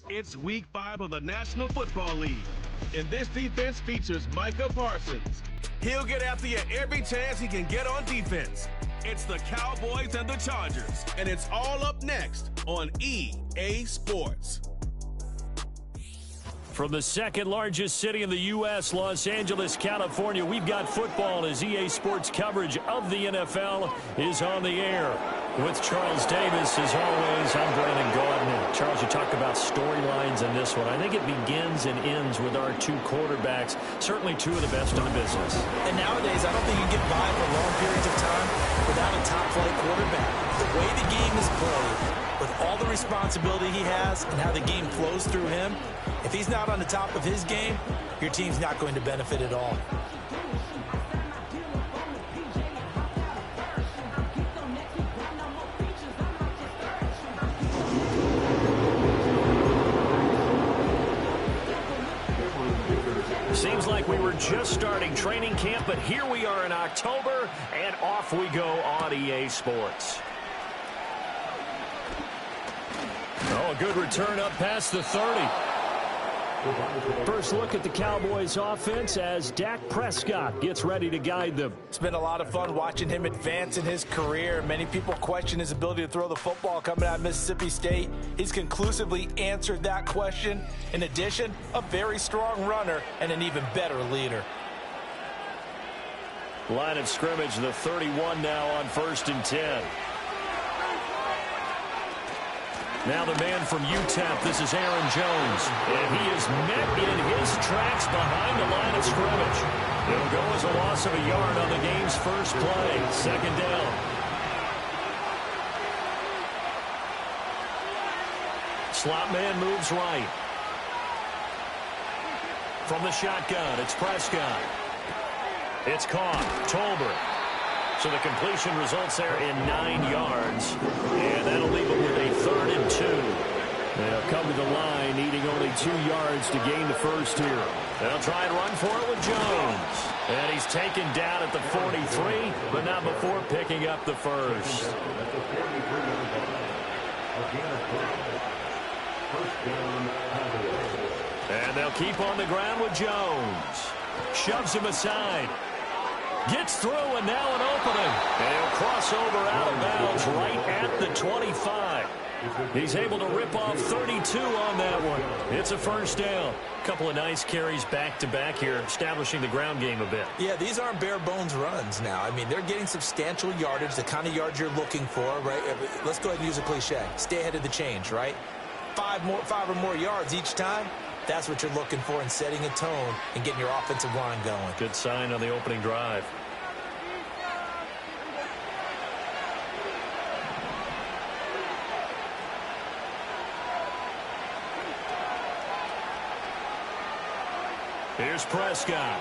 It's Week 5 of the National Football League, and this defense features Micah Parsons. He'll get after you every chance he can get on defense. It's the Cowboys and the Chargers, and it's all up next on EA Sports. From the second largest city in the U.S., Los Angeles, California, we've got football as EA Sports coverage of the NFL is on the air. With Charles Davis, as always, I'm Brandon Gaudin. Charles, you talk about storylines in this one. I think it begins and ends with our two quarterbacks, certainly two of the best in the business. And nowadays, I don't think you can get by for long periods of time without a top-flight quarterback. The way the game is played, with all the responsibility he has and how the game flows through him, if he's not on the top of his game, your team's not going to benefit at all. Seems like we were just starting training camp, but here we are in October, and off we go on EA Sports. Oh, a good return up past the 30. First look at the Cowboys offense as Dak Prescott gets ready to guide them. It's been a lot of fun watching him advance in his career. Many people question his ability to throw the football coming out of Mississippi State. He's conclusively answered that question. In addition, a very strong runner and an even better leader. Line of scrimmage, the 31 now on 1st and 10. Now the man from UTEP, this is Aaron Jones. And he is met in his tracks behind the line of scrimmage. It'll go as a loss of a yard on the game's first play. Second down. Slot man moves right. From the shotgun, it's Prescott. It's caught. Tolbert. So the completion results there in 9 yards. And that'll leave them with a 3rd and 2. They'll come to the line, needing only 2 yards to gain the first here. They'll try and run for it with Jones. And he's taken down at the 43, but not before picking up the first. And they'll keep on the ground with Jones. Shoves him aside. Gets through, and now an opening. And he'll cross over out of bounds right at the 25. He's able to rip off 32 on that one. It's a first down. Couple of nice carries back-to-back here, establishing the ground game a bit. Yeah, these aren't bare-bones runs now. I mean, they're getting substantial yardage, the kind of yards you're looking for, right? Let's go ahead and use a cliche. Stay ahead of the change, right? 5 or more yards each time. That's what you're looking for in setting a tone and getting your offensive line going. Good sign on the opening drive. Here's Prescott.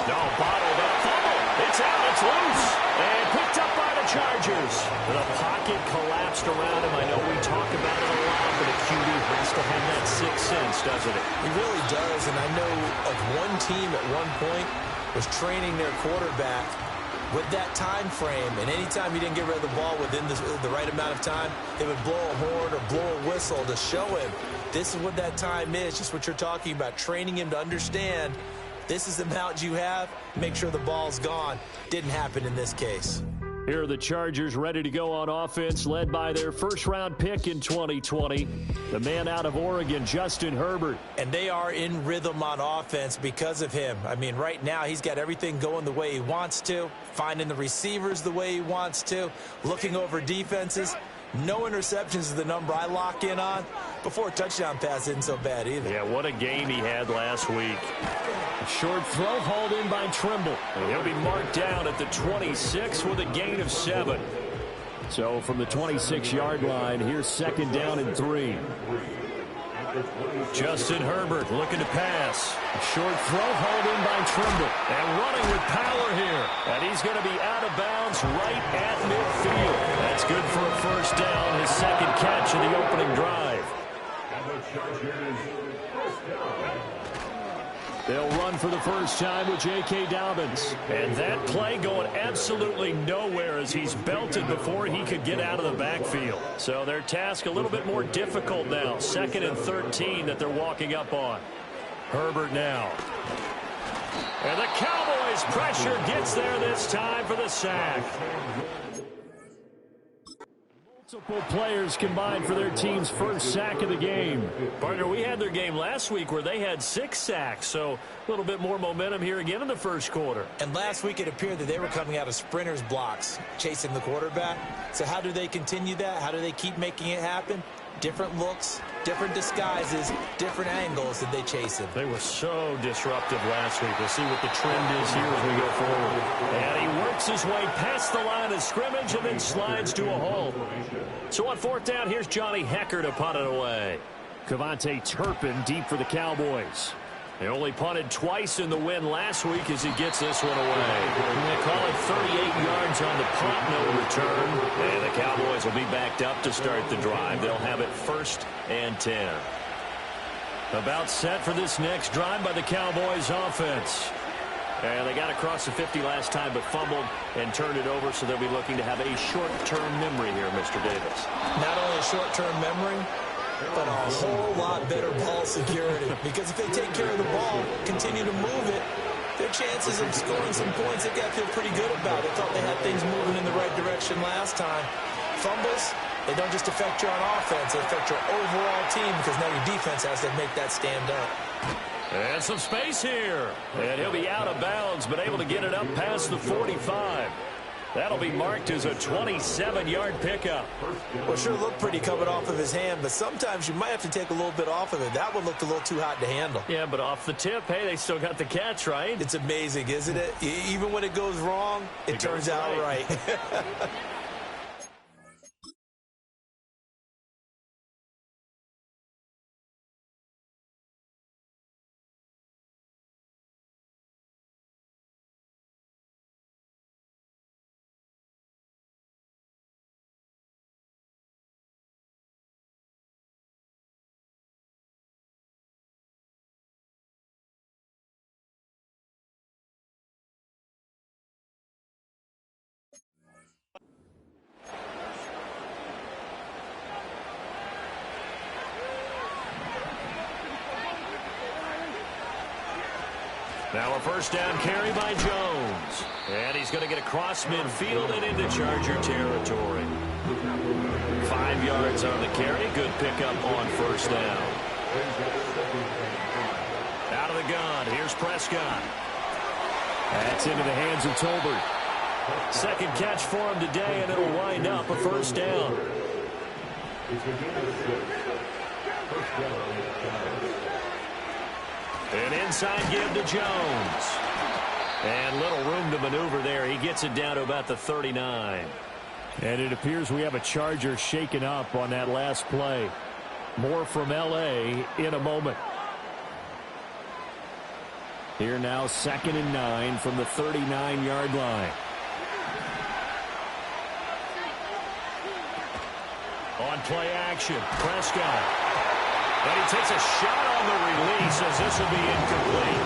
No, bottled up. Fumble. It's out. It's loose. And picked up by the Chargers. The pocket collapsed around him. I know we talk about it a lot, but a QB has to have that sixth sense, doesn't it? He really does, and I know of one team at one point was training their quarterback with that time frame, and anytime he didn't get rid of the ball within the right amount of time, they would blow a horn or blow a whistle to show him this is what that time is, just what you're talking about, training him to understand this is the amount you have, make sure the ball's gone. Didn't happen in this case. Here are the Chargers ready to go on offense, led by their first-round pick in 2020, the man out of Oregon, Justin Herbert. And they are in rhythm on offense because of him. I mean, right now he's got everything going the way he wants to, finding the receivers the way he wants to, looking over defenses. No interceptions is the number I lock in on. Before a touchdown pass isn't so bad either. Yeah, what a game he had last week. A short throw hauled in by Trimble. And he'll be marked down at the 26 with a gain of 7. So from the 26-yard line, here's second down and 3. Justin Herbert looking to pass. A short throw hauled in by Trimble. And running with power here. And he's going to be out of bounds right at midfield. That's good for a first down, his second catch of the opening drive. They'll run for the first time with J.K. Dobbins. And that play going absolutely nowhere as he's belted before he could get out of the backfield. So their task a little bit more difficult now. 2nd and 13 that they're walking up on. Herbert now. And the Cowboys pressure gets there this time for the sack. Multiple players combined for their team's first sack of the game. Partner, we had their game last week where they had 6 sacks, so a little bit more momentum here again in the first quarter. And last week it appeared that they were coming out of sprinters blocks, chasing the quarterback. So how do they continue that? How do they keep making it happen? Different looks, different disguises, different angles that they chase him. They were so disruptive last week. We'll see what the trend is here as we go forward. And he works his way past the line of scrimmage and then slides to a halt. So on 4th down, here's Johnny Hecker to punt it away. Cavante Turpin deep for the Cowboys. They only punted twice in the win last week as he gets this one away. They call it 38 yards on the punt, no return. And the Cowboys will be backed up to start the drive. They'll have it 1st and 10. About set for this next drive by the Cowboys offense. And they got across the 50 last time but fumbled and turned it over, so they'll be looking to have a short-term memory here, Mr. Davis. Not only a short-term memory, but a whole lot better ball security. Because if they take care of the ball, continue to move it, their chances of scoring some points, they got to feel pretty good about it. Thought they had things moving in the right direction last time. Fumbles, they don't just affect you on offense, they affect your overall team because now your defense has to make that stand up. And some space here. And he'll be out of bounds, but able to get it up past the 45. That'll be marked as a 27-yard pickup. Well, sure looked pretty coming off of his hand, but sometimes you might have to take a little bit off of it. That one looked a little too hot to handle. Yeah, but off the tip, hey, they still got the catch, right? It's amazing, isn't it? Even when it goes wrong, it turns out right. Now a 1st down carry by Jones. And he's going to get across midfield and into Charger territory. 5 yards on the carry. Good pickup on 1st down. Out of the gun. Here's Prescott. That's into the hands of Tolbert. 2nd catch for him today, and it'll wind up a 1st down. An inside give to Jones. And little room to maneuver there. He gets it down to about the 39. And it appears we have a Charger shaken up on that last play. More from L.A. in a moment. Here now, 2nd and 9 from the 39-yard line. On play action, Prescott. And he takes a shot on the release as this will be incomplete.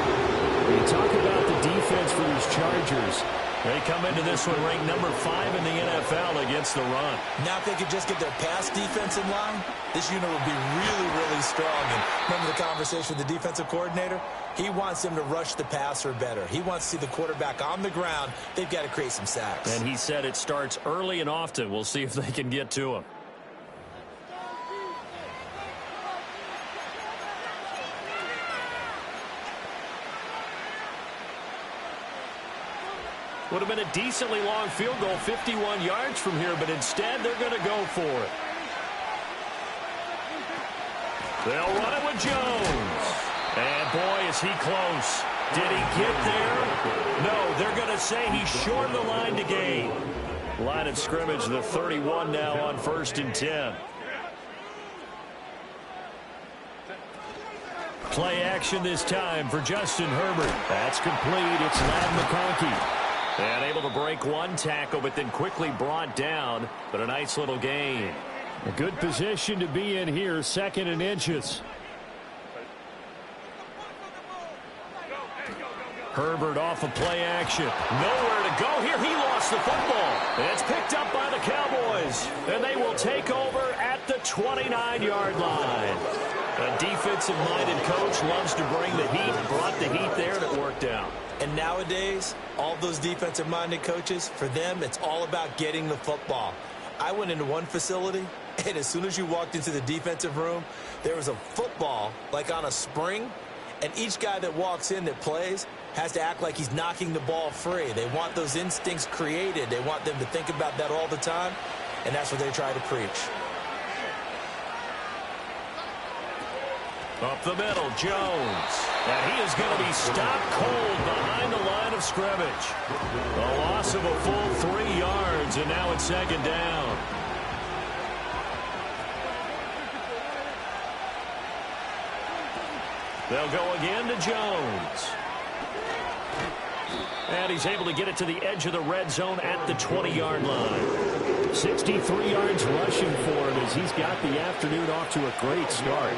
When you talk about the defense for these Chargers, they come into this one ranked number 5 in the NFL against the run. Now if they could just get their pass defense in line, this unit would be really, really strong. And remember the conversation with the defensive coordinator? He wants them to rush the passer better. He wants to see the quarterback on the ground. They've got to create some sacks. And he said it starts early and often. We'll see if they can get to him. Would have been a decently long field goal, 51 yards from here, but instead they're going to go for it. They'll run it with Jones. And boy, is he close. Did he get there? No, they're going to say he's short of the line to gain. Line of scrimmage, the 31 now on 1st and 10. Play action this time for Justin Herbert. That's complete. It's Ladd McConkey. And able to break one tackle, but then quickly brought down. But a nice little gain. A good position to be in here, 2nd and inches. Herbert off of play action. Nowhere to go here. He lost the football. It's picked up by the Cowboys, and they will take over at the 29-yard line. A defensive-minded coach loves to bring the heat. Brought the heat there, and it worked out. And nowadays, all those defensive-minded coaches, for them, it's all about getting the football. I went into one facility, and as soon as you walked into the defensive room, there was a football, like on a spring, and each guy that walks in that plays has to act like he's knocking the ball free. They want those instincts created. They want them to think about that all the time, and that's what they try to preach. Up the middle, Jones. And he is going to be stopped cold behind the line of scrimmage. A loss of a full 3 yards, and now it's second down. They'll go again to Jones. And he's able to get it to the edge of the red zone at the 20-yard line. 63 yards rushing for him as he's got the afternoon off to a great start.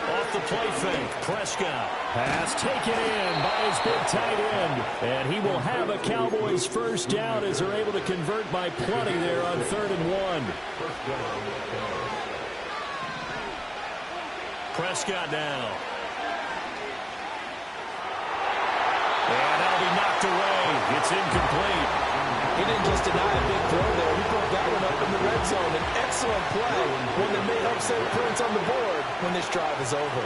Off the play fake, Prescott. Pass taken in by his big tight end. And he will have a Cowboys first down as they're able to convert by plenty there on 3rd and 1. Prescott now. And that'll be knocked away. It's incomplete. He didn't just deny a big throw there. He broke that one up in the red zone. An excellent play, one that may help save points on the board when this drive is over.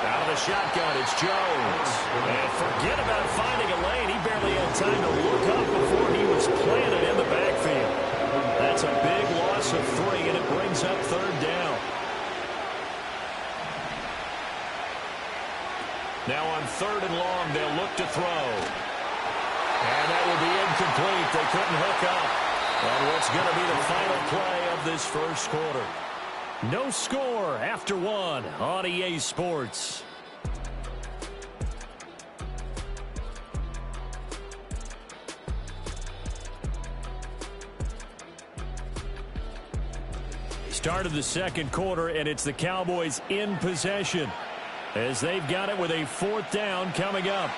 Out of the shotgun, it's Jones. And forget about finding a lane. He barely had time to look up before he was planted in the backfield. That's a big loss of 3, and it brings up 3rd down. Now on 3rd and long, they'll look to throw. And that will be incomplete. They couldn't hook up on what's going to be the final play of this first quarter. No score after 1 on EA Sports. Start of the second quarter, and it's the Cowboys in possession as they've got it with a 4th down coming up.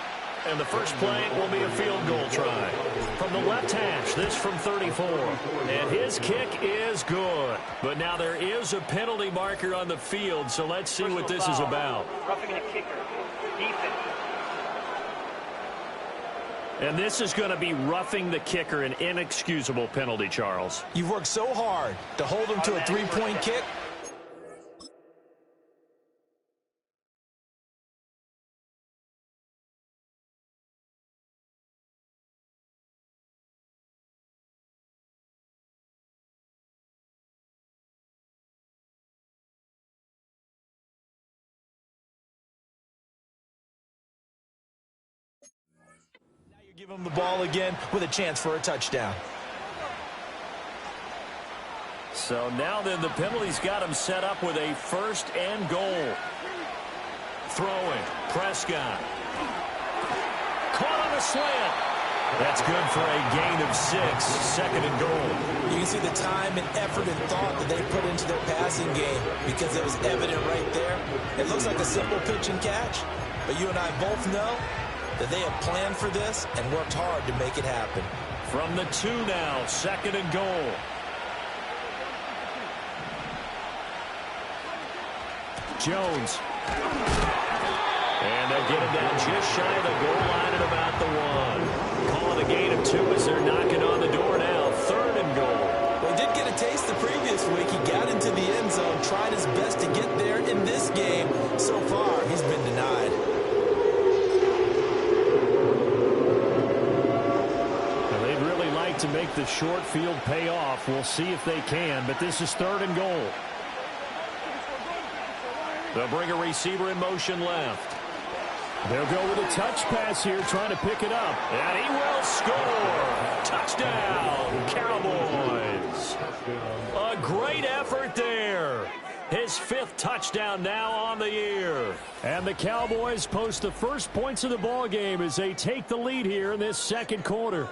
And the first play will be a field goal try. From the left hash, this from 34. And his kick is good. But now there is a penalty marker on the field, so let's see what this is about. Roughing a kicker. Defense. And this is going to be roughing the kicker, an inexcusable penalty, Charles. You've worked so hard to hold him to a 3-point kick. Give him the ball again with a chance for a touchdown. So now then the penalty's got him set up with a 1st and goal. Throwing, Prescott. Caught on a slant. That's good for a gain of 6, 2nd and goal. You can see the time and effort and thought that they put into their passing game because it was evident right there. It looks like a simple pitch and catch, but you and I both know that they have planned for this and worked hard to make it happen. From the 2 now, 2nd and goal. Jones. And they'll get him down just shy of the goal line at about the 1. Calling a gain of 2 as they're knocking on the door now. 3rd and goal. Well, he did get a taste the previous week. He got into the end zone, tried his best to get there in this game. So far, he's been denied. To make the short field pay off. We'll see if they can, but this is 3rd and goal. They'll bring a receiver in motion left. They'll go with a touch pass here, trying to pick it up. And he will score. Touchdown, Cowboys. A great effort there. His 5th touchdown now on the year. And the Cowboys post the first points of the ball game as they take the lead here in this second quarter.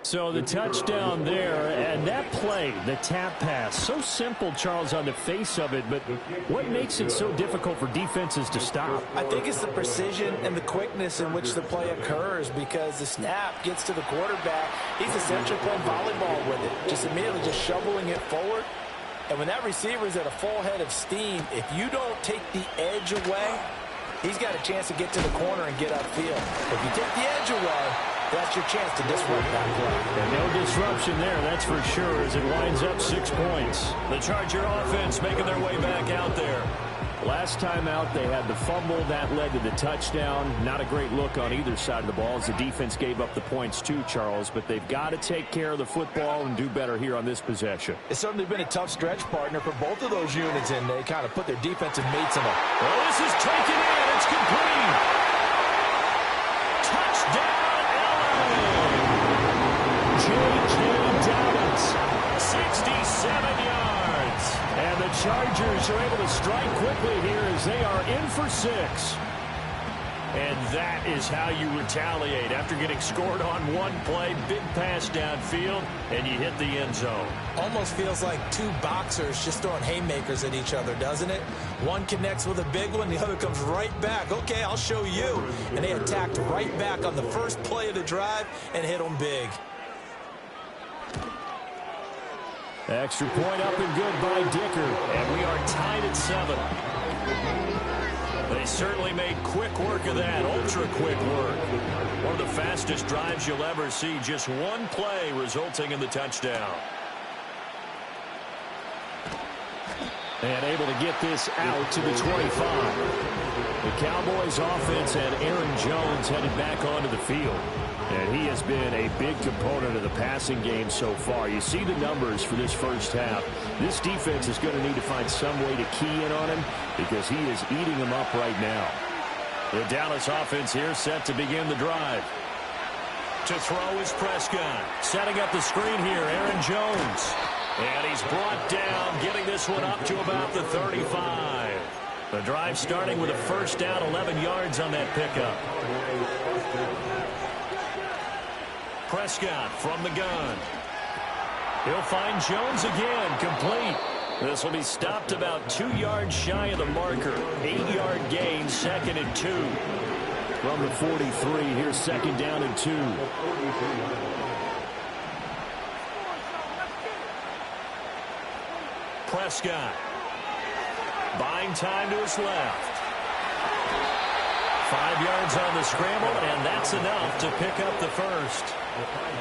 So the touchdown there, and that play, the tap pass, so simple, Charles, on the face of it, but what makes it so difficult for defenses to stop? I think it's the precision and the quickness in which the play occurs, because the snap gets to the quarterback. He's essentially playing volleyball with it, just immediately just shoveling it forward. And when that receiver's at a full head of steam, if you don't take the edge away, he's got a chance to get to the corner and get upfield. If you take the edge away, that's your chance to disrupt that play. And no disruption there, that's for sure, as it winds up 6 points. The Charger offense making their way back out there. Last time out, they had the fumble. That led to the touchdown. Not a great look on either side of the ball as the defense gave up the points too, Charles. But they've got to take care of the football and do better here on this possession. It's certainly been a tough stretch, partner, for both of those units, and they kind of put their defensive mates in a... Well, this is taken in. It's complete. Touchdown, LA. J.K. Dobbins, 67 yards. And the Chargers are able to strike quickly here as they are in for 6. And that is how you retaliate after getting scored on one play, big pass downfield, and you hit the end zone. Almost feels like two boxers just throwing haymakers at each other, doesn't it? One connects with a big one, the other comes right back. Okay, I'll show you. And they attacked right back on the first play of the drive and hit them big. Extra point up and good by Dicker. And we are tied at 7. They certainly made quick work of that, ultra-quick work. One of the fastest drives you'll ever see, just one play resulting in the touchdown. And able to get this out to the 25. The Cowboys offense had Aaron Jones headed back onto the field. And he has been a big component of the passing game so far. You see the numbers for this first half. This defense is going to need to find some way to key in on him because he is eating them up right now. The Dallas offense here set to begin the drive. To throw is Prescott. Setting up the screen here, Aaron Jones. And he's brought down, getting this one up to about the 35. The drive starting with a first down, 11 yards on that pickup. Prescott from the gun. He'll find Jones again, complete. This will be stopped about 2 yards shy of the marker. 8-yard gain, 2nd and 2. From the 43, here's 2nd down and 2. Prescott. Buying time to his left. 5 yards on the scramble, and that's enough to pick up the first.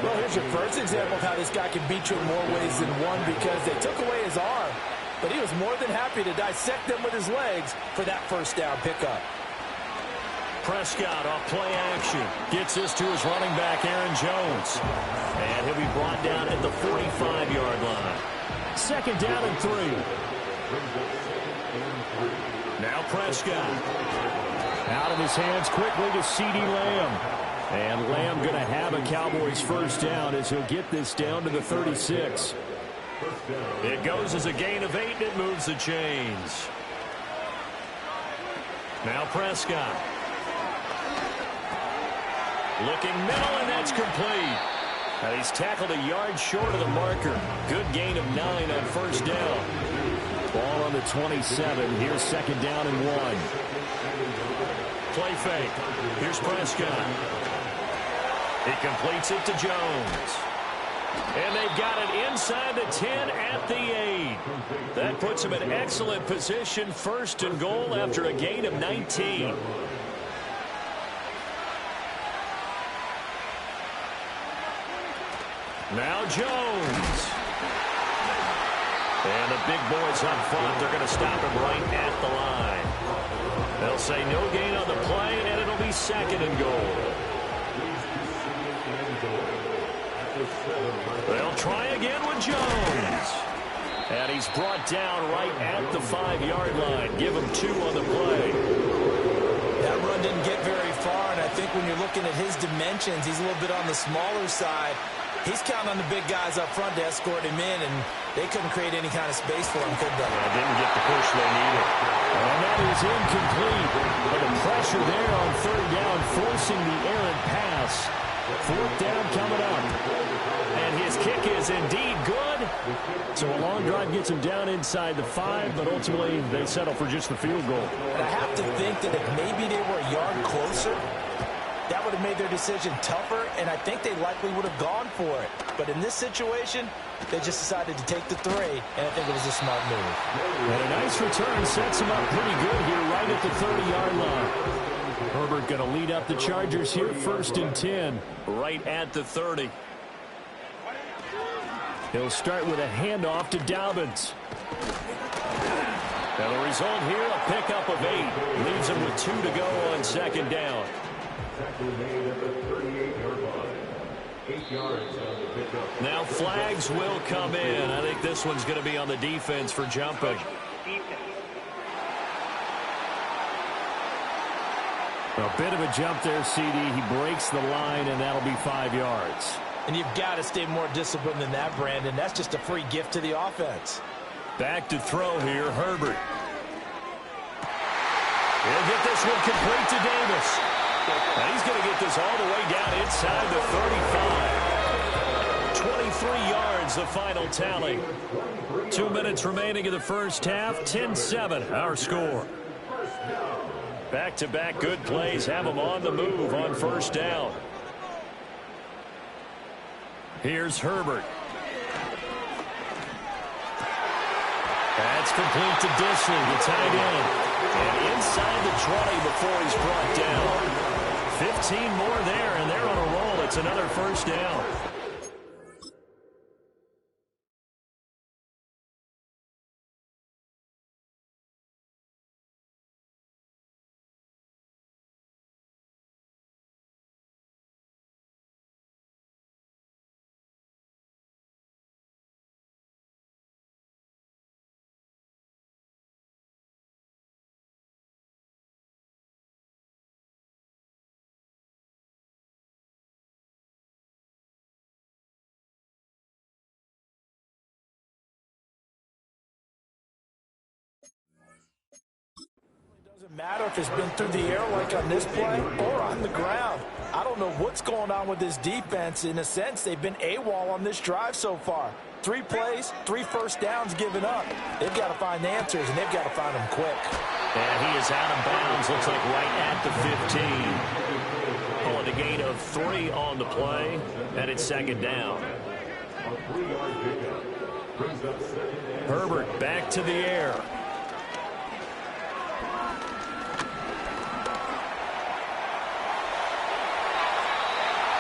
Well, here's your first example of how this guy can beat you in more ways than one, because they took away his arm, but he was more than happy to dissect them with his legs for that first down pickup. Prescott off play action. Gets this to his running back, Aaron Jones. And he'll be brought down at the 45-yard line. 2nd down and 3. Now Prescott. Out of his hands quickly to CeeDee Lamb. And Lamb going to have a Cowboys first down as he'll get this down to the 36. It goes as a gain of 8, and it moves the chains. Now Prescott. Looking middle, and that's complete. And he's tackled a yard short of the marker. Good gain of 9 on first down. Ball on the 27. Here's 2nd down and 1. Play fake. Here's Prescott. He completes it to Jones. And they've got it inside the 10 at the 8. That puts him in excellent position, 1st and goal after a gain of 19. Now Jones. And the big boys up front, they're going to stop him right at the line. They'll say no gain on the play, and it'll be 2nd and goal. They'll try again with Jones. And he's brought down right at the 5-yard line. Give him 2 on the play. That run didn't get very far, and I think when you're looking at his dimensions, he's a little bit on the smaller side. He's counting on the big guys up front to escort him in, and they couldn't create any kind of space for him, could they? Didn't get the push they needed. And that is incomplete. But the pressure there on 3rd down, forcing the errant pass. Fourth down coming up. And his kick is indeed good. So a long drive gets him down inside the 5, but ultimately they settle for just the field goal. And I have to think that if maybe they were a yard closer, that would have made their decision tougher, and I think they likely would have gone for it. But in this situation, they just decided to take the 3, and I think it was a smart move. And a nice return sets him up pretty good here right at the 30-yard line. Herbert going to lead up the Chargers here, 1st and 10, right at the 30. He'll start with a handoff to Dobbins. Now the result here, a pickup of 8. Leaves him with 2 to go on 2nd down. Now flags will come in. I think this one's going to be on the defense for jumping. A bit of a jump there, CD. He breaks the line, and that'll be 5 yards. And you've got to stay more disciplined than that, Brandon. That's just a free gift to the offense. Back to throw here, Herbert. He'll get this one complete to Davis. Now he's going to get this all the way down inside the 35. 23 yards, the final tally. 2 minutes remaining in the first half. 10-7, our score. Back-to-back good plays have him on the move on 1st down. Here's Herbert. That's complete to Disley, the tight end. And inside the 20 before he's brought down. 15 more there, and they're on a roll. It's another 1st down. Doesn't matter if it's been through the air like on this play or on the ground. I don't know what's going on with this defense. In a sense, they've been AWOL on this drive so far. 3 plays, 3 first downs given up. They've got to find the answers, and they've got to find them quick. And he is out of bounds, looks like right at the 15. Pulling a gain of 3 on the play, and it's 2nd down. Herbert back to the air.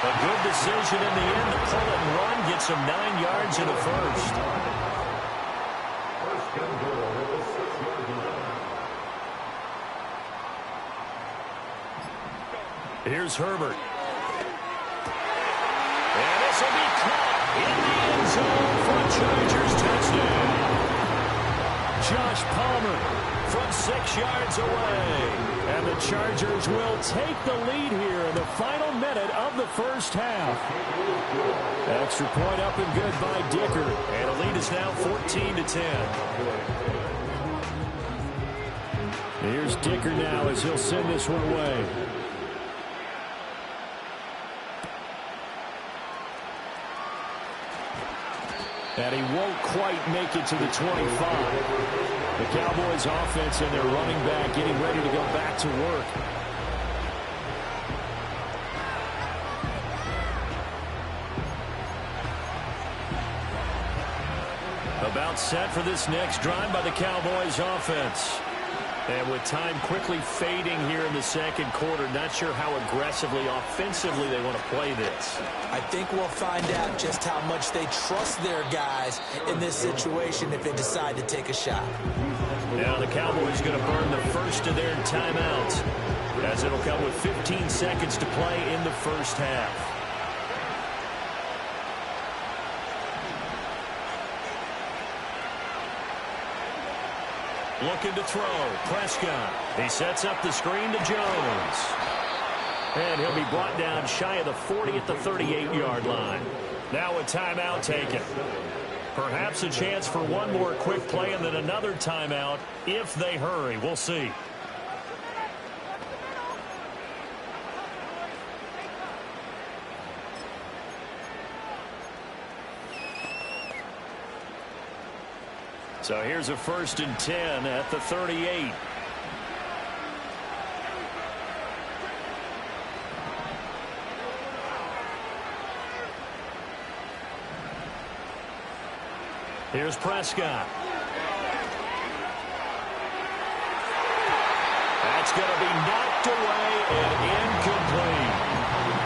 A good decision in the end to pull it and run. Gets him 9 yards in the first. Here's Herbert. And this will be caught in the end zone for a Chargers touchdown. Josh Palmer from 6 yards away. And the Chargers will take the lead here in the final minute of the first half. Extra point up and good by Dicker. And the lead is now 14-10. Here's Dicker now as he'll send this one away. And he won't quite make it to the 25. The Cowboys offense and their running back getting ready to go back to work. About set for this next drive by the Cowboys offense. And with time quickly fading here in the second quarter, not sure how aggressively, offensively they want to play this. I think we'll find out just how much they trust their guys in this situation if they decide to take a shot. Now the Cowboys going to burn the first of their timeouts, as it'll come with 15 seconds to play in the first half. Looking to throw. Prescott. He sets up the screen to Jones. And he'll be brought down shy of the 40 at the 38-yard line. Now a timeout taken. Perhaps a chance for one more quick play and then another timeout if they hurry. We'll see. So here's a 1st and 10 at the 38. Here's Prescott. That's going to be knocked away and incomplete.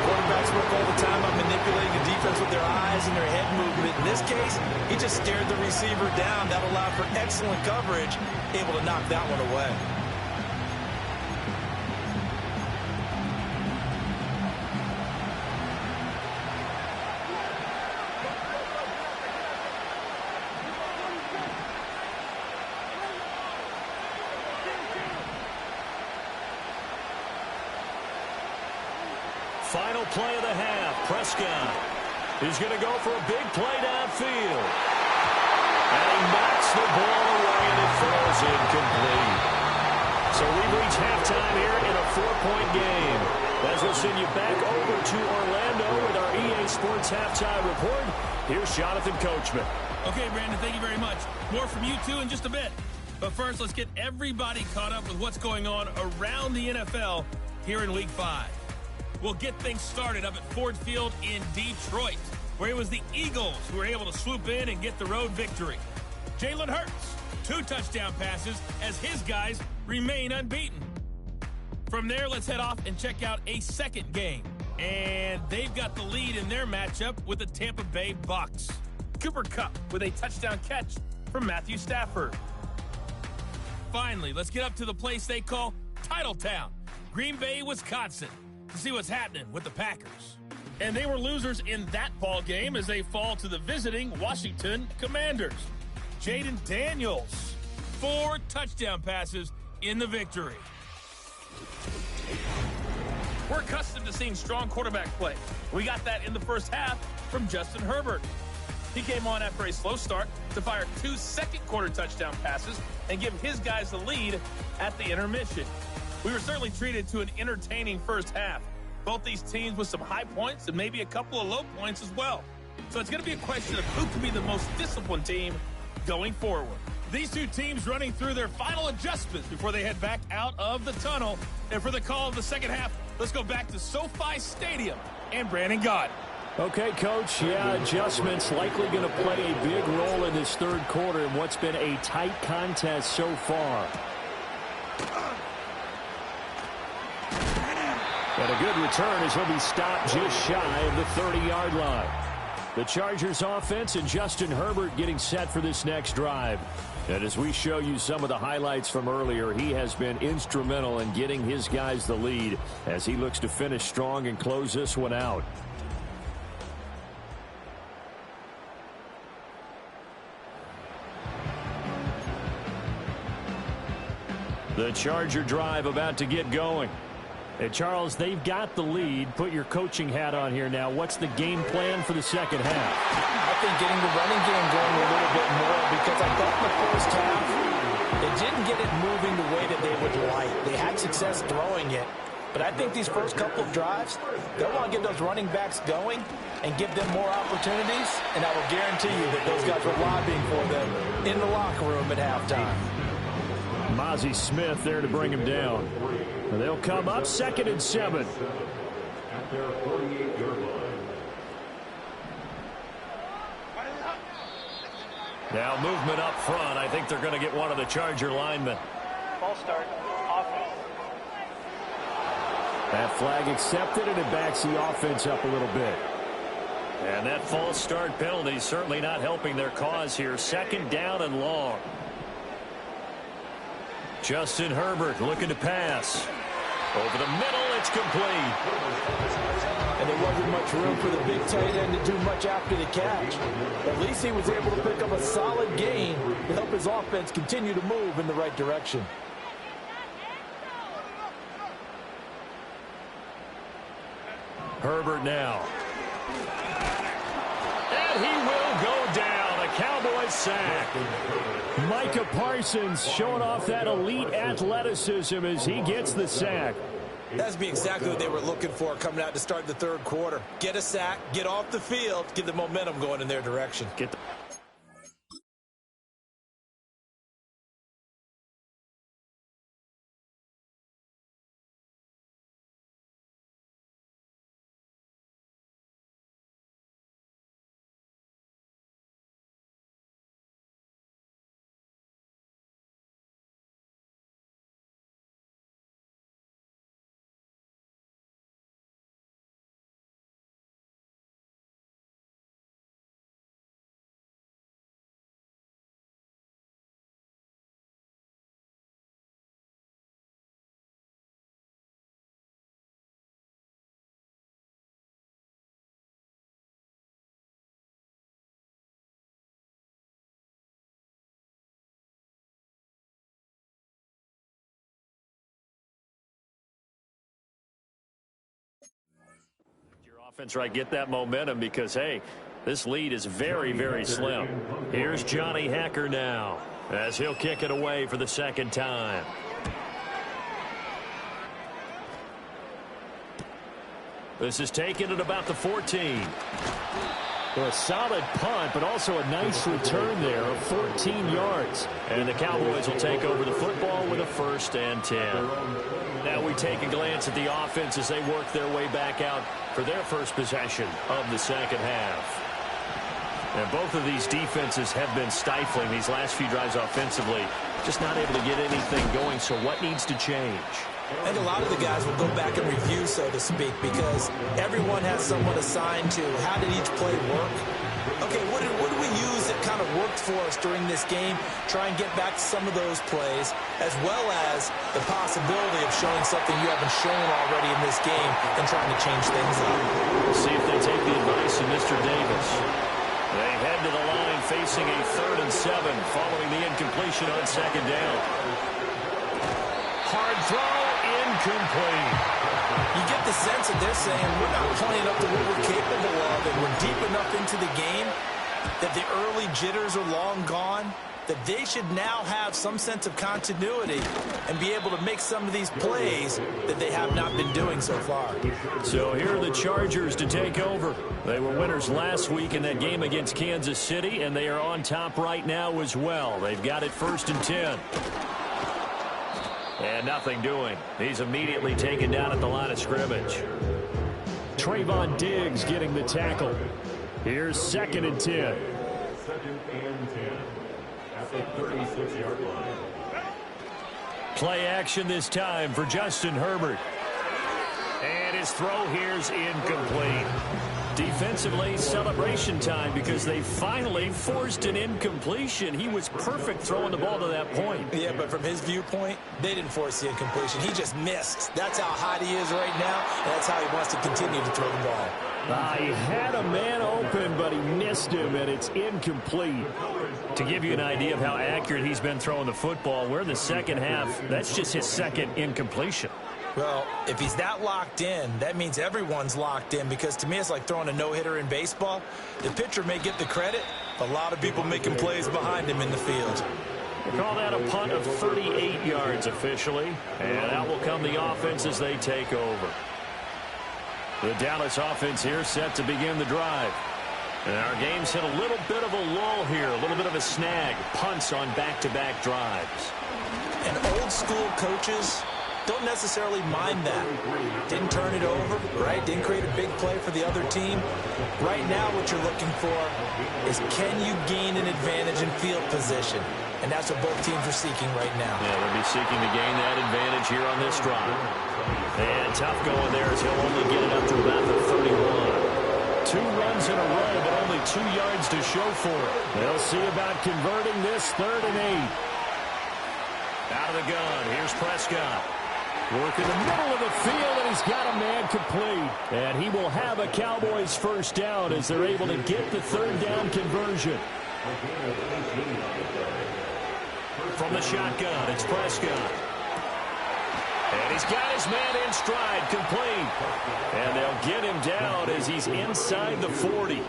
Quarterbacks work all the time on manipulating the defense with their eyes and their head movement. In this case, he just stared the receiver down. That allowed for excellent coverage, able to knock that one away. Final play of the half. Prescott is going to go for a big play downfield. And he knocks the ball away, and it falls incomplete. So we've reached halftime here in a 4-point game. As we'll send you back over to Orlando with our EA Sports Halftime Report, here's Jonathan Coachman. Okay, Brandon, thank you very much. More from you two in just a bit. But first, let's get everybody caught up with what's going on around the NFL here in Week 5. We'll get things started up at Ford Field in Detroit, where it was the Eagles who were able to swoop in and get the road victory. Jalen Hurts, 2 touchdown passes as his guys remain unbeaten. From there, let's head off and check out a second game. And they've got the lead in their matchup with the Tampa Bay Bucs. Cooper Kupp with a touchdown catch from Matthew Stafford. Finally, let's get up to the place they call Titletown, Green Bay, Wisconsin, to see what's happening with the Packers. And they were losers in that ball game as they fall to the visiting Washington Commanders. Jaden Daniels, 4 touchdown passes in the victory. We're accustomed to seeing strong quarterback play. We got that in the first half from Justin Herbert. He came on after a slow start to fire 2 second-quarter touchdown passes and give his guys the lead at the intermission. We were certainly treated to an entertaining first half. Both these teams with some high points and maybe a couple of low points as well. So it's going to be a question of who can be the most disciplined team going forward. These two teams running through their final adjustments before they head back out of the tunnel. And for the call of the second half, let's go back to SoFi Stadium and Brandon Gott. Okay, Coach. Yeah, adjustments likely going to play a big role in this third quarter in what's been a tight contest so far. And a good return as he'll be stopped just shy of the 30-yard line. The Chargers offense and Justin Herbert getting set for this next drive. And as we show you some of the highlights from earlier, he has been instrumental in getting his guys the lead as he looks to finish strong and close this one out. The Charger drive about to get going. Hey, Charles, they've got the lead. Put your coaching hat on here now. What's the game plan for the second half? I think getting the running game going a little bit more, because I thought in the first half they didn't get it moving the way that they would like. They had success throwing it, but I think these first couple of drives, they'll want to get those running backs going and give them more opportunities, and I will guarantee you that those guys were lobbying for them in the locker room at halftime. Mozzie Smith there to bring him down. They'll come up 2nd and 7. Now movement up front. I think they're going to get one of the Charger linemen. Ball start. Offense. That flag accepted, and it backs the offense up a little bit. And that false start penalty certainly not helping their cause here. 2nd down and long. Justin Herbert looking to pass. Over the middle, it's complete. And there wasn't much room for the big tight end to do much after the catch. At least he was able to pick up a solid gain to help his offense continue to move in the right direction. Herbert now. And he will go down. A Cowboys sack. Micah Parsons showing off that elite athleticism as he gets the sack. That's be exactly what they were looking for coming out to start the third quarter. Get a sack, get off the field, get the momentum going in their direction. Get the Offense, right, get that momentum because, hey, this lead is very, very slim. Here's Johnny Hacker now as he'll kick it away for the second time. This is taken at about the 14. Well, a solid punt, but also a nice return there of 14 yards. And the Cowboys will take over the football with a 1st and 10. Now we take a glance at the offense as they work their way back out for their first possession of the second half. And both of these defenses have been stifling these last few drives offensively. Just not able to get anything going, so what needs to change? I think a lot of the guys will go back and review, so to speak, because everyone has someone assigned to how did each play work. Okay, what did we use that kind of worked for us during this game? Try and get back to some of those plays, as well as the possibility of showing something you haven't shown already in this game and trying to change things up. We'll see if they take the advice of Mr. Davis. They head to the line facing a 3rd and 7 following the incompletion on 2nd down. Hard throw, incomplete. You get the sense that they're saying we're not playing up to what we're capable of, and we're deep enough into the game that the early jitters are long gone, that they should now have some sense of continuity and be able to make some of these plays that they have not been doing so far. So here are the Chargers to take over. They were winners last week in that game against Kansas City, and they are on top right now as well. They've got it 1st and 10. And nothing doing. He's immediately taken down at the line of scrimmage. Trayvon Diggs getting the tackle. Here's 2nd and 10. 2nd and 10 at the 36-yard line. Play action this time for Justin Herbert. And his throw here's incomplete. Defensively, celebration time because they finally forced an incompletion. He was perfect throwing the ball to that point. Yeah, but from his viewpoint, they didn't force the incompletion. He just missed. That's how hot he is right now, and that's how he wants to continue to throw the ball. He had a man open, but he missed him, and it's incomplete. To give you an idea of how accurate he's been throwing the football, we're in the second half. That's just his 2nd incompletion. Well, if he's that locked in, that means everyone's locked in, because to me it's like throwing a no-hitter in baseball. The pitcher may get the credit, a lot of people making plays behind him in the field. They call that a punt of 38 yards officially, and out will come the offense as they take over. The Dallas offense here set to begin the drive. And our game's hit a little bit of a lull here, a little bit of a snag. Punts on back-to-back drives. And old-school coaches don't necessarily mind that. Didn't turn it over, right? Didn't create a big play for the other team. Right now what you're looking for is, can you gain an advantage in field position? And that's what both teams are seeking right now. Yeah, they'll be seeking to gain that advantage here on this drive. And tough going there as he'll only get it up to about the 31. 2 runs in a row, but only 2 yards to show for it. They'll see about converting this 3rd and 8. Out of the gun, here's Prescott. Work in the middle of the field, and he's got a man complete. And he will have a Cowboys 1st down as they're able to get the 3rd down conversion. From the shotgun, it's Prescott. And he's got his man in stride, complete. And they'll get him down as he's inside the 40.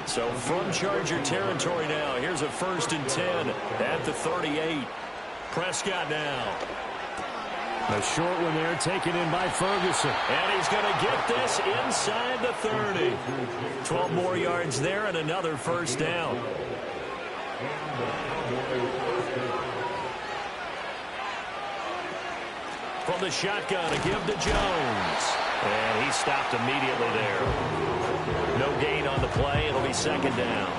So from Charger territory now, here's a 1st and 10 at the 38. Prescott now. A short one there taken in by Ferguson. And he's going to get this inside the 30. 12 more yards there and another 1st down. From the shotgun, a give to Jones. And he stopped immediately there. No gain on the play. It'll be 2nd down.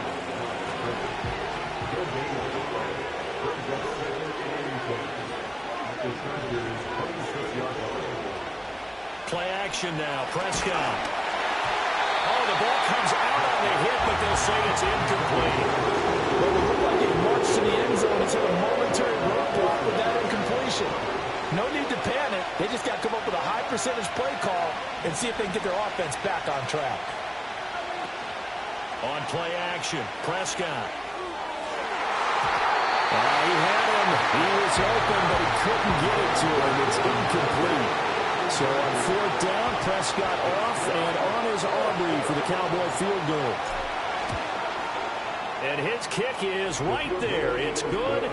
Play action now. Prescott. Oh, the ball comes out on the hit, but they'll say it's incomplete. Well, it looked like it marched to the end zone and took a momentary roadblock with that incompletion. No need to panic. They just got to come up with a high percentage play call and see if they can get their offense back on track. On play action, Prescott. He had him. He was open, but he couldn't get it to him. It's incomplete. So on fourth down, Prescott off, and on is Aubrey for the Cowboy field goal. And his kick is right there. It's good.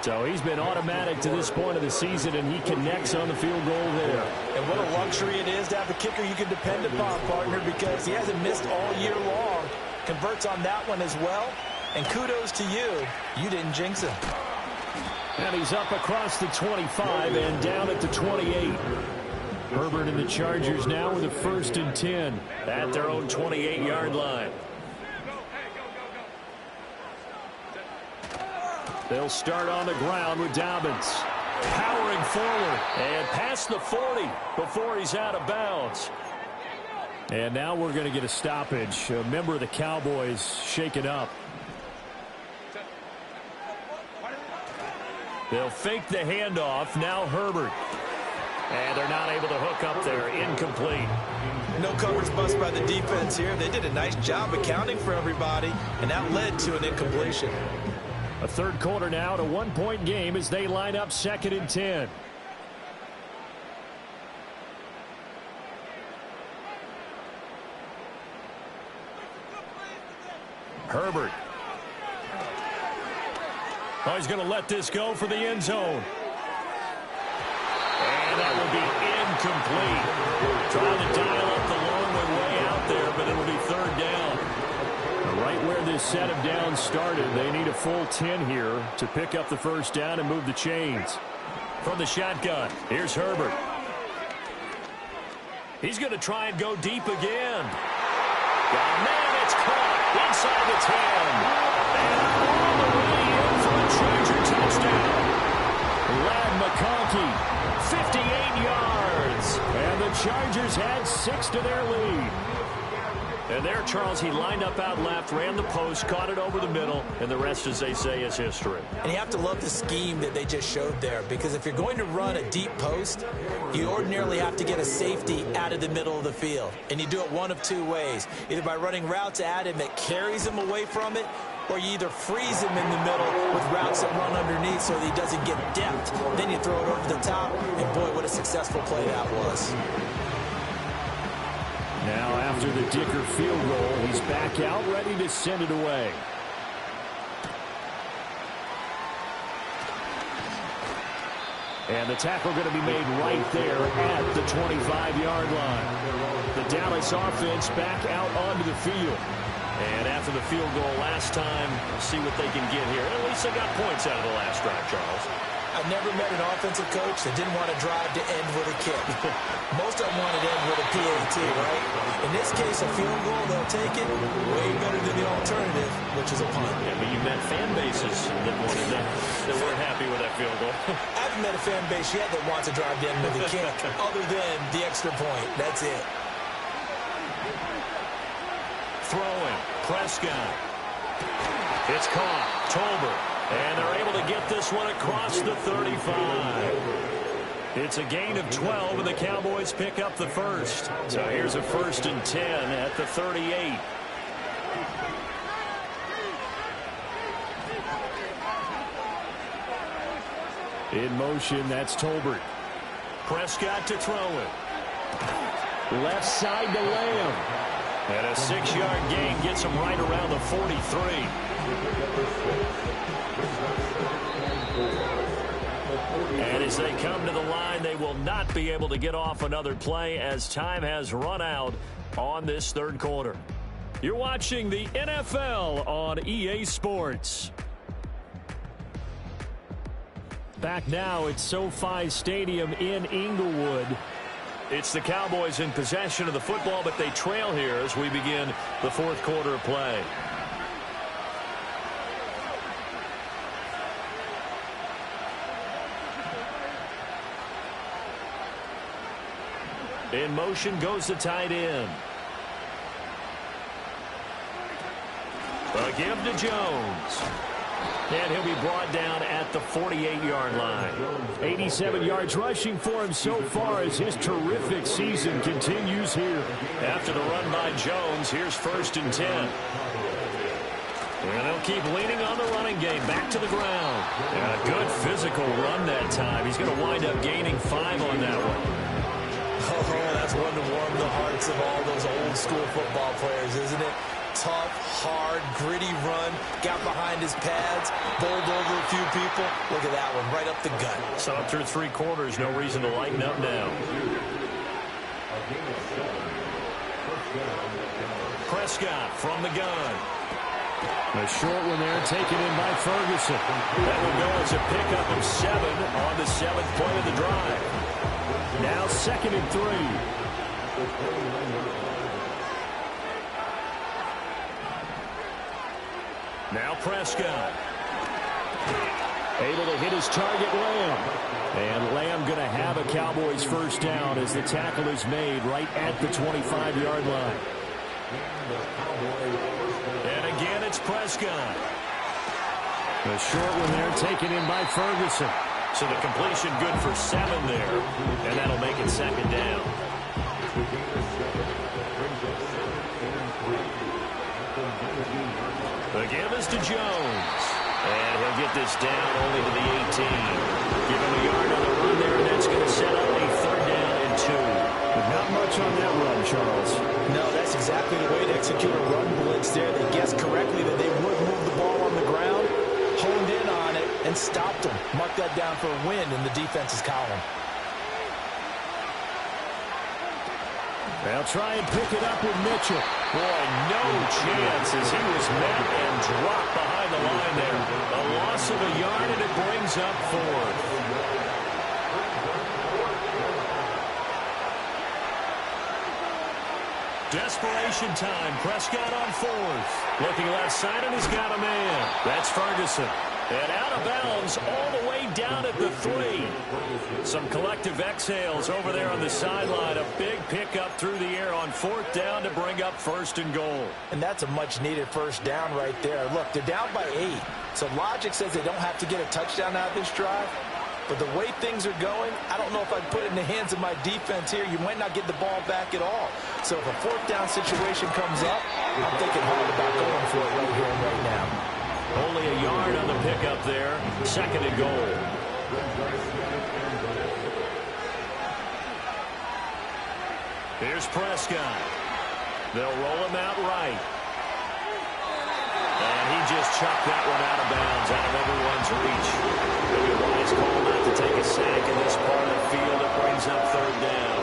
So he's been automatic to this point of the season, and he connects on the field goal there. And what a luxury it is to have a kicker you can depend upon, partner, because he hasn't missed all year long. Converts on that one as well. And kudos to you. You didn't jinx him. And he's up across the 25 and down at the 28. Herbert and the Chargers now with a 1st and 10 at their own 28-yard line. They'll start on the ground with Dobbins. Powering forward and past the 40 before he's out of bounds. And now we're going to get a stoppage. A member of the Cowboys shaken up. They'll fake the handoff. Now Herbert. And they're not able to hook up there. Incomplete. No coverage bust by the defense here. They did a nice job accounting for everybody, and that led to an incompletion. A third quarter now, to 1-point game as they line up 2nd and 10. Herbert. Oh, he's going to let this go for the end zone. And that will be incomplete. Trying to dial up the long way out there, but it'll be 3rd down. Right where this set of downs started, they need a full 10 here to pick up the 1st down and move the chains. From the shotgun, here's Herbert. He's going to try and go deep again. Oh, man, it's caught inside the 10. And all the way in for a Charger touchdown. Lad McConkey, 58 yards. And the Chargers had 6 to their lead. And there, Charles, he lined up out left, ran the post, caught it over the middle, and the rest, as they say, is history. And you have to love the scheme that they just showed there, because if you're going to run a deep post, you ordinarily have to get a safety out of the middle of the field. And you do it one of 2 ways, either by running routes at him that carries him away from it, or you either freeze him in the middle with routes that run underneath so that he doesn't get depth. Then you throw it over the top, and boy, what a successful play that was. Now, after the Dicker field goal, he's back out, ready to send it away. And the tackle going to be made right there at the 25-yard line. The Dallas offense back out onto the field. And after the field goal last time, we'll see what they can get here. At least they got points out of the last drive, Charles. I've never met an offensive coach that didn't want to drive to end with a kick. Most of them want to end with a PAT, right? In this case, a field goal, they'll take it way better than the alternative, which is a punt. Yeah, but you met fan bases that wanted that weren't happy with that field goal. I haven't met a fan base yet that wants to drive to end with a kick, other than the extra point. That's it. Throwing, Prescott. It's caught, Tolbert. And they're able to get this one across the 35. It's a gain of 12, and the Cowboys pick up the 1st. So here's a 1st and 10 at the 38. In motion, that's Tolbert. Prescott to throw it. Left side to Lamb. And a 6-yard gain gets him right around the 43. And as they come to the line, they will not be able to get off another play as time has run out on this 3rd quarter. You're watching the NFL on EA Sports. Back now at SoFi Stadium in Inglewood. It's the Cowboys in possession of the football, but they trail here as we begin the 4th quarter of play. In motion goes the tight end. A give to Jones. And he'll be brought down at the 48-yard line. 87 yards rushing for him so far as his terrific season continues here. After the run by Jones, here's 1st and 10. And they'll keep leaning on the running game. Back to the ground. And a good physical run that time. He's going to wind up gaining 5 on that one. That's one to warm the hearts of all those old school football players, isn't it? Tough, hard, gritty run, got behind his pads, bowled over a few people. Look at that one, right up the gut. So up through 3 quarters, no reason to lighten up now. Prescott from the gun. A short one there, taken in by Ferguson. That will go as a pickup of 7 on the 7th play of the drive. Now 2nd and 3. Now Prescott. Able to hit his target, Lamb. And Lamb going to have a Cowboys first down as the tackle is made right at the 25-yard line. And again, it's Prescott. A short one there, taken in by Ferguson. So the completion good for 7 there, and that'll make it 2nd down. The give is to Jones. And he'll get this down only to the 18. Give him a yard on the run there, and that's going to set up a 3rd down and 2. But not much on that run, Charles. No, that's exactly the way to execute a run blitz there. They guessed correctly that they would move the ball on the ground, honed in on it, and stopped them. Mark that down for a win in the defense's column. They'll try and pick it up with Mitchell. Boy, no chance as he was met and dropped behind the line there. A loss of a yard, and it brings up 4th. Desperation time. Prescott on 4th. Looking left side, and he's got a man. That's Ferguson. And out of bounds all the way down at the 3. Some collective exhales over there on the sideline. A big pickup through the air on 4th down to bring up 1st and goal. And that's a much-needed first down right there. Look, they're down by 8. So logic says they don't have to get a touchdown out of this drive. But the way things are going, I don't know if I'd put it in the hands of my defense here. You might not get the ball back at all. So if a 4th down situation comes up, I'm thinking hard about going for it right here and right now. Only a yard on the pickup there. 2nd and goal. Here's Prescott. They'll roll him out right. And he just chucked that one out of bounds, out of everyone's reach. Maybe a wise call not to take a sack in this part of the field. It brings up 3rd down.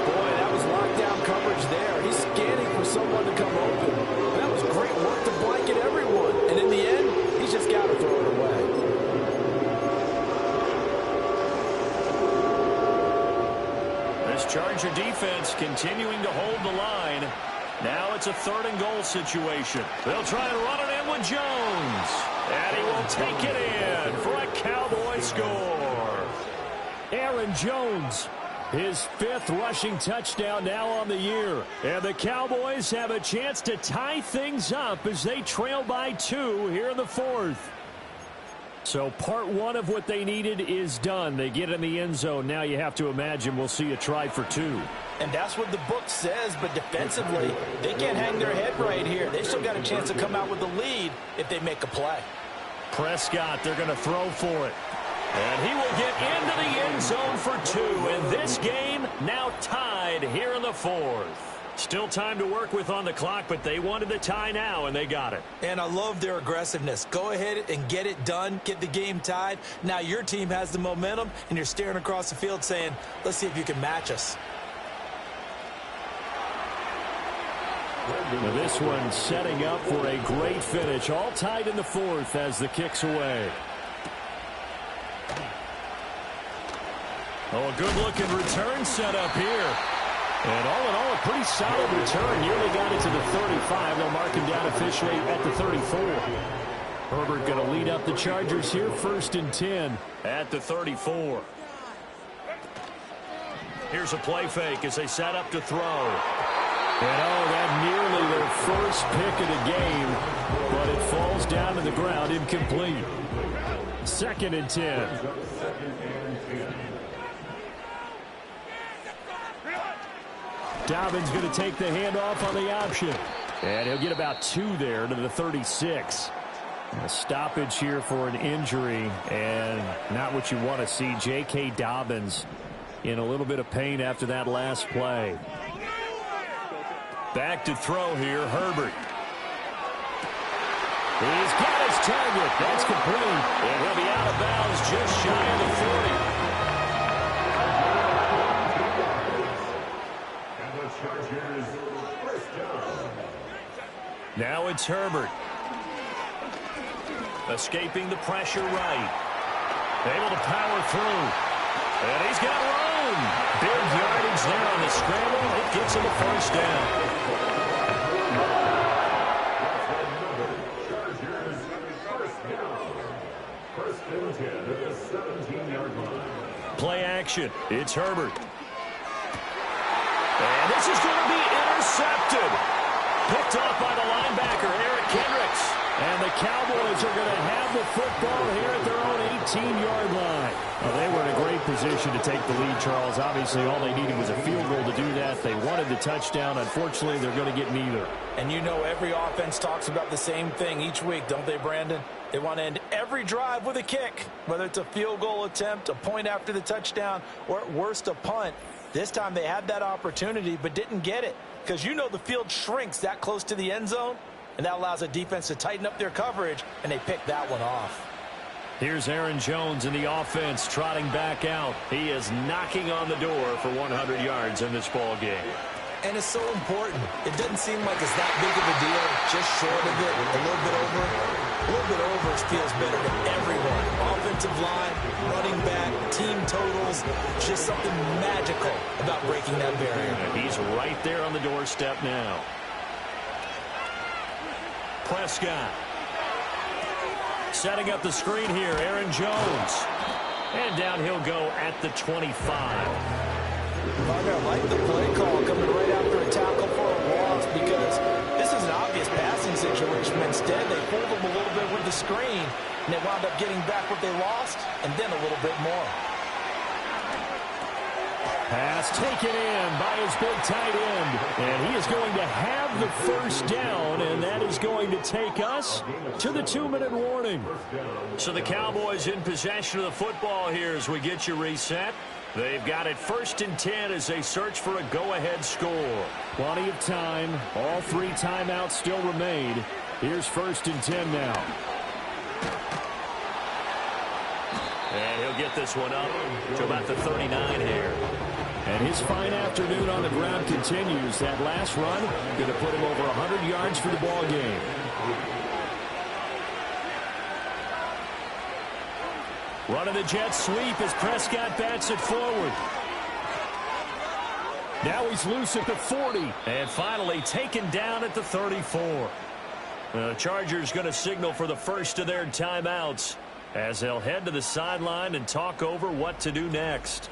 Boy, that was lockdown coverage there. He's scanning for someone to come open. That was great work to blanket everyone. And in the end, he's just got to throw it away. This Charger defense continuing to hold the line. Now it's a 3rd and goal situation. They'll try and run it in with Jones. And he will take it in for a Cowboy score. Aaron Jones, his 5th rushing touchdown now on the year. And the Cowboys have a chance to tie things up as they trail by 2 here in the 4th. So part 1 of what they needed is done. They get in the end zone. Now you have to imagine we'll see a try for 2. And that's what the book says, but defensively, they can't hang their head right here. They've still got a chance to come out with the lead if they make a play. Prescott, they're going to throw for it. And he will get into the end zone for 2. And this game now tied here in the 4th. Still time to work with on the clock, but they wanted the tie now, and they got it. And I love their aggressiveness. Go ahead and get it done. Get the game tied. Now your team has the momentum, and you're staring across the field saying, let's see if you can match us. Now this one setting up for a great finish. All tied in the 4th as the kick's away. Oh, a good-looking return set up here. And all in all, a pretty solid return. Nearly got it to the 35. They'll mark him down officially at the 34. Herbert going to lead up the Chargers here, 1st and 10. At the 34. Here's a play fake as they set up to throw. And that nearly their first pick of the game, but it falls down to the ground, incomplete. 2nd and 10. Dobbins going to take the handoff on the option. And he'll get about 2 there to the 36. A stoppage here for an injury, and not what you want to see. J.K. Dobbins in a little bit of pain after that last play. Back to throw here, Herbert. He's got his target. That's complete. And he'll be out of bounds just shy of the 40. And the Chargers first down. Now it's Herbert. Escaping the pressure right. Able to power through. And he's got room. Big yardage there on the scramble. It gets him a first down. Play action. It's Herbert. And this is going to be intercepted. Picked off by the linebacker, Eric Kendricks. And the Cowboys are going to have the football here at their own 18-yard line. Well, they were in a great position to take the lead, Charles. Obviously, all they needed was a field goal to do that. They wanted the touchdown. Unfortunately, they're going to get neither. And you know every offense talks about the same thing each week, don't they, Brandon? They want to end every drive with a kick, whether it's a field goal attempt, a point after the touchdown, or at worst a punt. This time they had that opportunity but didn't get it because you know the field shrinks that close to the end zone, and that allows a defense to tighten up their coverage, and they picked that one off. Here's Aaron Jones in the offense trotting back out. He is knocking on the door for 100 yards in this ball game. And it's so important. It doesn't seem like it's that big of a deal, just short of it, a little bit over. A little bit over feels better to everyone. Offensive line, running back, team totals, just something magical about breaking that barrier. And he's right there on the doorstep now. Prescott. Setting up the screen here, Aaron Jones. And down he'll go at the 25. I like the play call coming right after a tackle for a loss because this is an obvious passing situation. Instead, they pulled them a little bit with the screen, and they wound up getting back what they lost and then a little bit more. Pass taken in by his big tight end. And he is going to have the first down, and that is going to take us to the 2-minute warning. So the Cowboys in possession of the football here as we get you reset. They've got it 1st and 10 as they search for a go-ahead score. Plenty of time. All 3 timeouts still remain. Here's 1st and 10 now. And he'll get this one up to about the 39 here. And his fine afternoon on the ground continues. That last run going to put him over 100 yards for the ball game. Running the jet sweep as Prescott bats it forward. Now he's loose at the 40. And finally taken down at the 34. The Chargers going to signal for the first of their timeouts as they'll head to the sideline and talk over what to do next.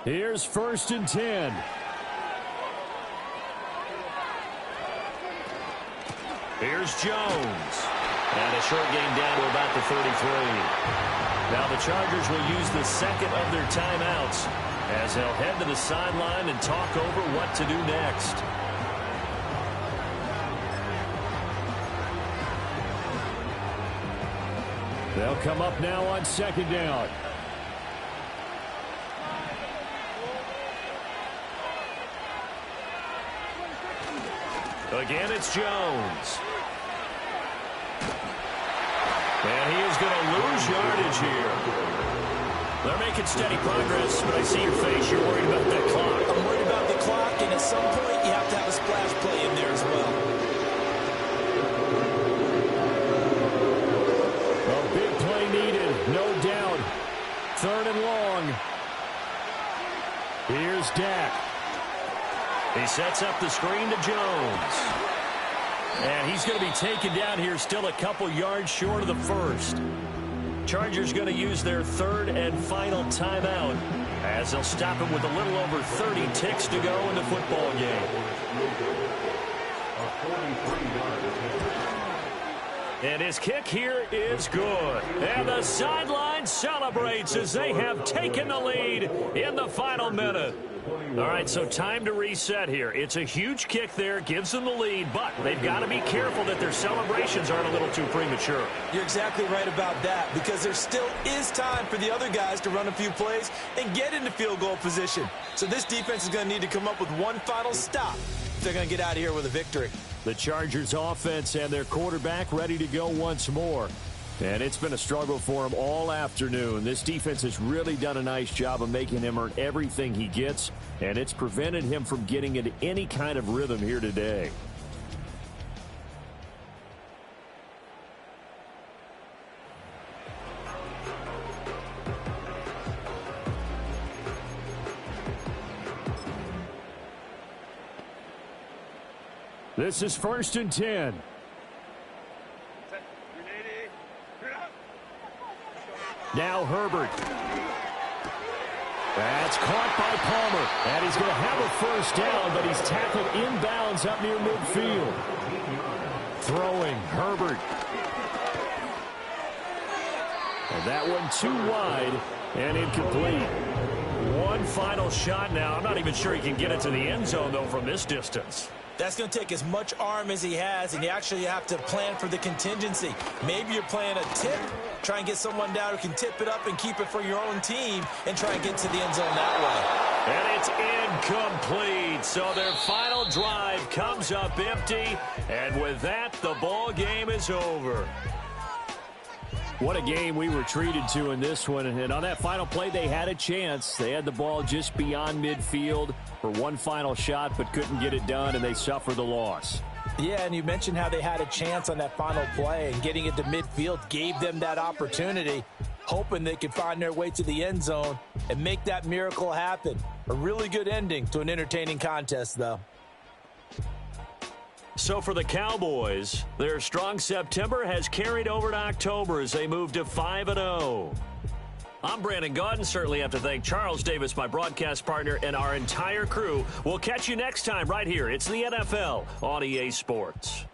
Here's 1st and 10. Here's Jones. And a short gain down to about the 33. Now the Chargers will use the second of their timeouts as they'll head to the sideline and talk over what to do next. They'll come up now on 2nd down. Again, it's Jones. And he is going to lose yardage here. They're making steady progress, but I see your face. You're worried about that clock. I'm worried about the clock, and at some point, you have to have a splash play in there as well. A big play needed, no doubt. 3rd and long. Here's Dak. He sets up the screen to Jones. And he's going to be taken down here still a couple yards short of the first. Chargers going to use their 3rd and final timeout as they'll stop him with a little over 30 ticks to go in the football game. And his kick here is good. And the sideline celebrates as they have taken the lead in the final minute. All right, so time to reset here. It's a huge kick there, gives them the lead, but they've got to be careful that their celebrations aren't a little too premature. You're exactly right about that, because there still is time for the other guys to run a few plays and get into field goal position. So this defense is going to need to come up with one final stop if they're going to get out of here with a victory. The Chargers offense and their quarterback ready to go once more. And it's been a struggle for him all afternoon. This defense has really done a nice job of making him earn everything he gets, and it's prevented him from getting into any kind of rhythm here today. This is 1st and 10. Now Herbert. That's caught by Palmer. And he's going to have a first down, but he's tackled inbounds up near midfield. Throwing, Herbert. And that one too wide and incomplete. One final shot now. I'm not even sure he can get it to the end zone, though, from this distance. That's going to take as much arm as he has, and you actually have to plan for the contingency. Maybe you're playing a tip, try and get someone down who can tip it up and keep it for your own team and try and get to the end zone that way. And it's incomplete. So their final drive comes up empty, and with that, the ball game is over. What a game we were treated to in this one. And on that final play, they had a chance. They had the ball just beyond midfield for one final shot, but couldn't get it done, and they suffer the loss. Yeah, and you mentioned how they had a chance on that final play, and getting it to midfield gave them that opportunity, hoping they could find their way to the end zone and make that miracle happen. A really good ending to an entertaining contest, though. So for the Cowboys, their strong September has carried over to October as they move to 5-0. I'm Brandon Gaudin. Certainly have to thank Charles Davis, my broadcast partner, and our entire crew. We'll catch you next time right here. It's the NFL on EA Sports.